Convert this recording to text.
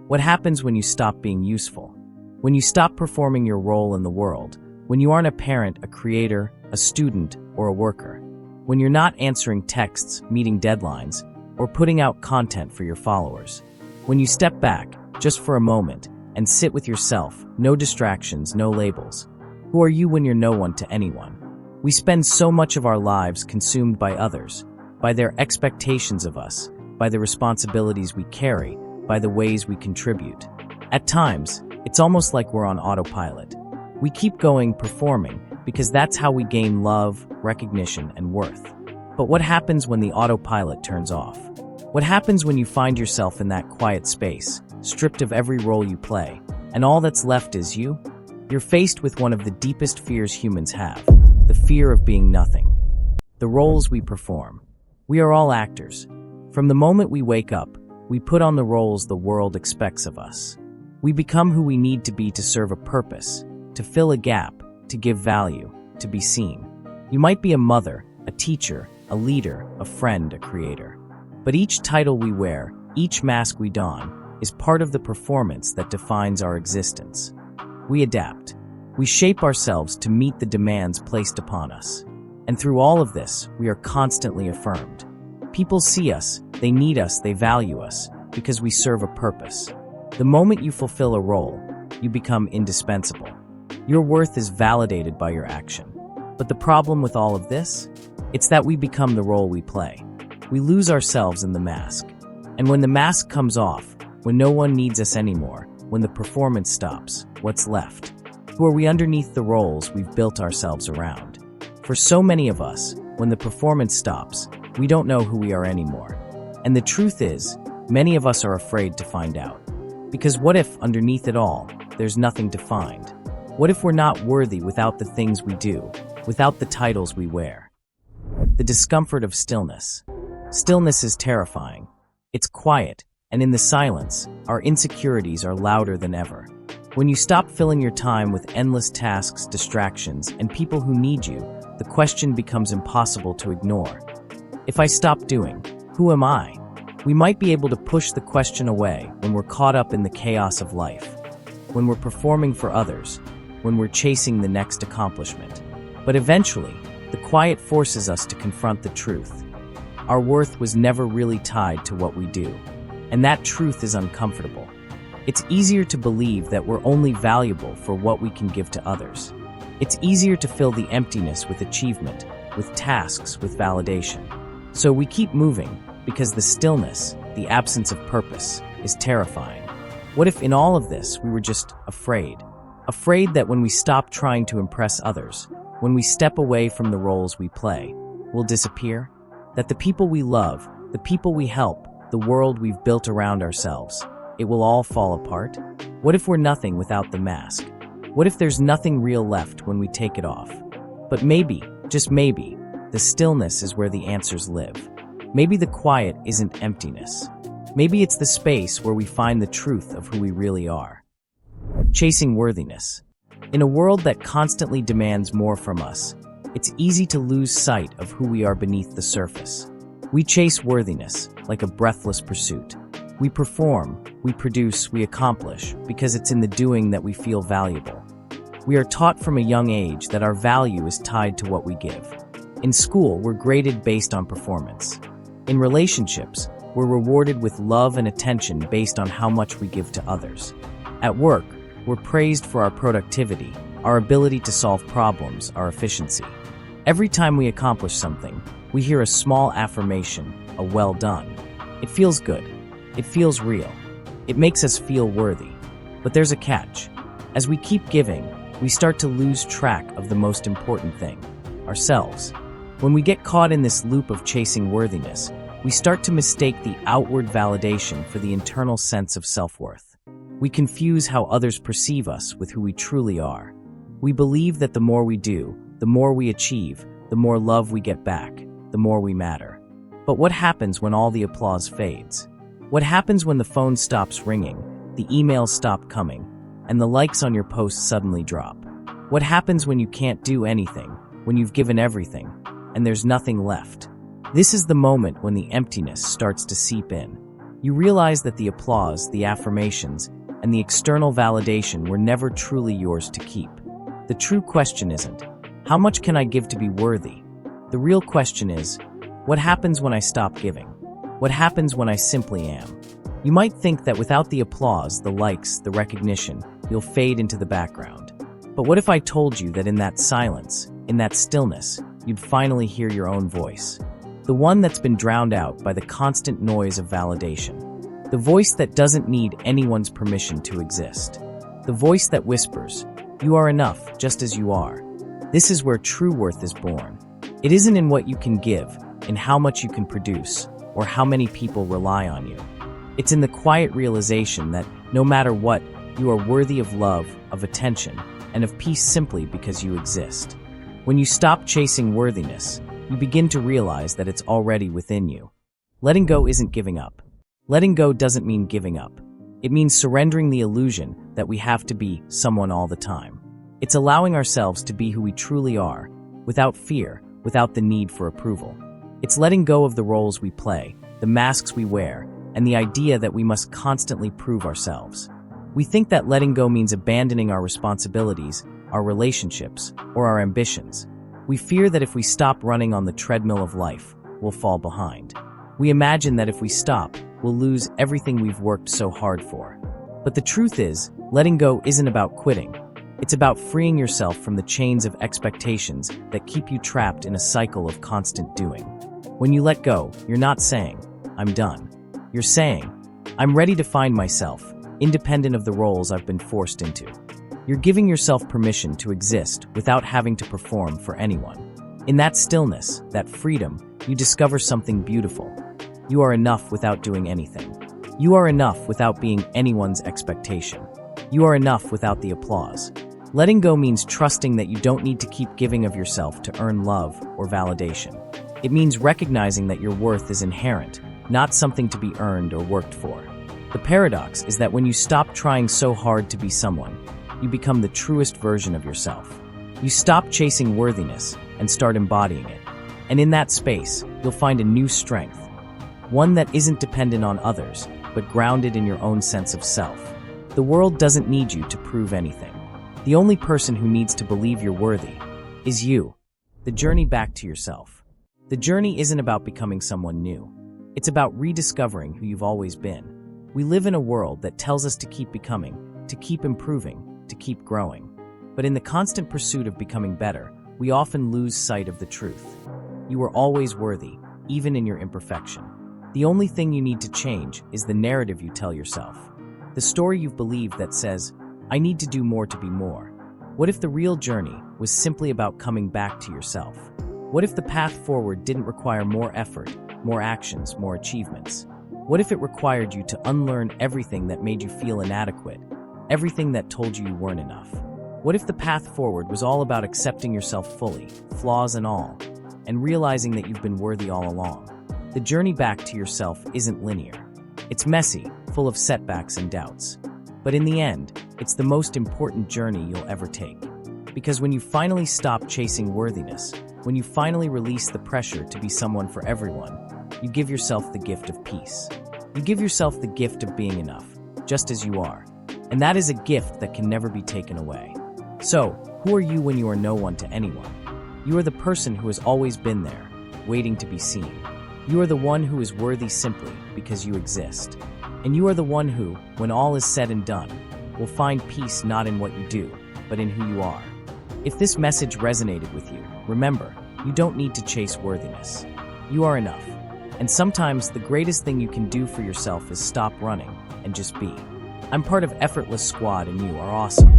What happens when you stop being useful? When you stop performing your role in the world, when you aren't a parent, a creator, a student, or a worker. When you're not answering texts, meeting deadlines, or putting out content for your followers. When you step back, just for a moment, and sit with yourself, no distractions, no labels. Who are you when you're no one to anyone? We spend so much of our lives consumed by others, by their expectations of us, by the responsibilities we carry, by the ways we contribute. At times, it's almost like we're on autopilot. We keep going, performing, because that's how we gain love, recognition, and worth. But what happens when the autopilot turns off? What happens when you find yourself in that quiet space, stripped of every role you play, and all that's left is you? You're faced with one of the deepest fears humans have, the fear of being nothing. The roles we perform. We are all actors. From the moment we wake up, we put on the roles the world expects of us. We become who we need to be to serve a purpose, to fill a gap, to give value, to be seen. You might be a mother, a teacher, a leader, a friend, a creator. But each title we wear, each mask we don, is part of the performance that defines our existence. We adapt. We shape ourselves to meet the demands placed upon us. And through all of this, we are constantly affirmed. People see us, they need us, they value us, because we serve a purpose. The moment you fulfill a role, you become indispensable. Your worth is validated by your action. But the problem with all of this? It's that we become the role we play. We lose ourselves in the mask. And when the mask comes off, when no one needs us anymore, when the performance stops, what's left? Who are we underneath the roles we've built ourselves around? For so many of us, when the performance stops, we don't know who we are anymore. And the truth is, many of us are afraid to find out. Because what if, underneath it all, there's nothing to find? What if we're not worthy without the things we do, without the titles we wear? The discomfort of stillness. Stillness is terrifying. It's quiet, and in the silence, our insecurities are louder than ever. When you stop filling your time with endless tasks, distractions, and people who need you, the question becomes impossible to ignore. If I stop doing, who am I? We might be able to push the question away when we're caught up in the chaos of life, when we're performing for others, when we're chasing the next accomplishment. But eventually, the quiet forces us to confront the truth. Our worth was never really tied to what we do, and that truth is uncomfortable. It's easier to believe that we're only valuable for what we can give to others. It's easier to fill the emptiness with achievement, with tasks, with validation. So we keep moving, because the stillness, the absence of purpose, is terrifying. What if in all of this we were just afraid? Afraid that when we stop trying to impress others, when we step away from the roles we play, we'll disappear? That the people we love, the people we help, the world we've built around ourselves, it will all fall apart? What if we're nothing without the mask? What if there's nothing real left when we take it off? But maybe, just maybe, the stillness is where the answers live. Maybe the quiet isn't emptiness. Maybe it's the space where we find the truth of who we really are. Chasing worthiness. In a world that constantly demands more from us, it's easy to lose sight of who we are beneath the surface. We chase worthiness like a breathless pursuit. We perform, we produce, we accomplish, because it's in the doing that we feel valuable. We are taught from a young age that our value is tied to what we give. In school, we're graded based on performance. In relationships, we're rewarded with love and attention based on how much we give to others. At work, we're praised for our productivity, our ability to solve problems, our efficiency. Every time we accomplish something, we hear a small affirmation, a well done. It feels good. It feels real. It makes us feel worthy. But there's a catch. As we keep giving, we start to lose track of the most important thing, ourselves. When we get caught in this loop of chasing worthiness, we start to mistake the outward validation for the internal sense of self-worth. We confuse how others perceive us with who we truly are. We believe that the more we do, the more we achieve, the more love we get back, the more we matter. But what happens when all the applause fades? What happens when the phone stops ringing, the emails stop coming, and the likes on your posts suddenly drop? What happens when you can't do anything, when you've given everything, and there's nothing left? This is the moment when the emptiness starts to seep in. You realize that the applause, the affirmations, and the external validation were never truly yours to keep. The true question isn't, how much can I give to be worthy? The real question is, what happens when I stop giving? What happens when I simply am? You might think that without the applause, the likes, the recognition, you'll fade into the background. But what if I told you that in that silence, in that stillness, you'd finally hear your own voice? The one that's been drowned out by the constant noise of validation. The voice that doesn't need anyone's permission to exist. The voice that whispers, "You are enough just as you are." This is where true worth is born. It isn't in what you can give, in how much you can produce, or how many people rely on you. It's in the quiet realization that no matter what, you are worthy of love, of attention, and of peace simply because you exist. When you stop chasing worthiness, you begin to realize that it's already within you. Letting go isn't giving up. Letting go doesn't mean giving up. It means surrendering the illusion that we have to be someone all the time. It's allowing ourselves to be who we truly are, without fear, without the need for approval. It's letting go of the roles we play, the masks we wear, and the idea that we must constantly prove ourselves. We think that letting go means abandoning our responsibilities, our relationships, or our ambitions. We fear that if we stop running on the treadmill of life, we'll fall behind. We imagine that if we stop, we'll lose everything we've worked so hard for. But the truth is, letting go isn't about quitting. It's about freeing yourself from the chains of expectations that keep you trapped in a cycle of constant doing. When you let go, you're not saying, "I'm done." You're saying, "I'm ready to find myself, independent of the roles I've been forced into." You're giving yourself permission to exist without having to perform for anyone. In that stillness, that freedom, you discover something beautiful. You are enough without doing anything. You are enough without being anyone's expectation. You are enough without the applause. Letting go means trusting that you don't need to keep giving of yourself to earn love or validation. It means recognizing that your worth is inherent, not something to be earned or worked for. The paradox is that when you stop trying so hard to be someone, you become the truest version of yourself. You stop chasing worthiness and start embodying it. And in that space, you'll find a new strength. One that isn't dependent on others, but grounded in your own sense of self. The world doesn't need you to prove anything. The only person who needs to believe you're worthy is you. The journey back to yourself. The journey isn't about becoming someone new. It's about rediscovering who you've always been. We live in a world that tells us to keep becoming, to keep improving, to keep growing. But in the constant pursuit of becoming better, we often lose sight of the truth. You are always worthy, even in your imperfection. The only thing you need to change is the narrative you tell yourself. The story you've believed that says, "I need to do more to be more." What if the real journey was simply about coming back to yourself? What if the path forward didn't require more effort, more actions, more achievements? What if it required you to unlearn everything that made you feel inadequate, everything that told you weren't enough? What if the path forward was all about accepting yourself fully, flaws and all, and realizing that you've been worthy all along? The journey back to yourself isn't linear. It's messy, full of setbacks and doubts. But in the end, it's the most important journey you'll ever take. Because when you finally stop chasing worthiness, when you finally release the pressure to be someone for everyone, you give yourself the gift of peace. You give yourself the gift of being enough, just as you are. And that is a gift that can never be taken away. So, who are you when you are no one to anyone? You are the person who has always been there, waiting to be seen. You are the one who is worthy simply because you exist. And you are the one who, when all is said and done, will find peace not in what you do, but in who you are. If this message resonated with you, remember, you don't need to chase worthiness. You are enough. And sometimes the greatest thing you can do for yourself is stop running and just be. I'm part of Effortless Squad and you are awesome.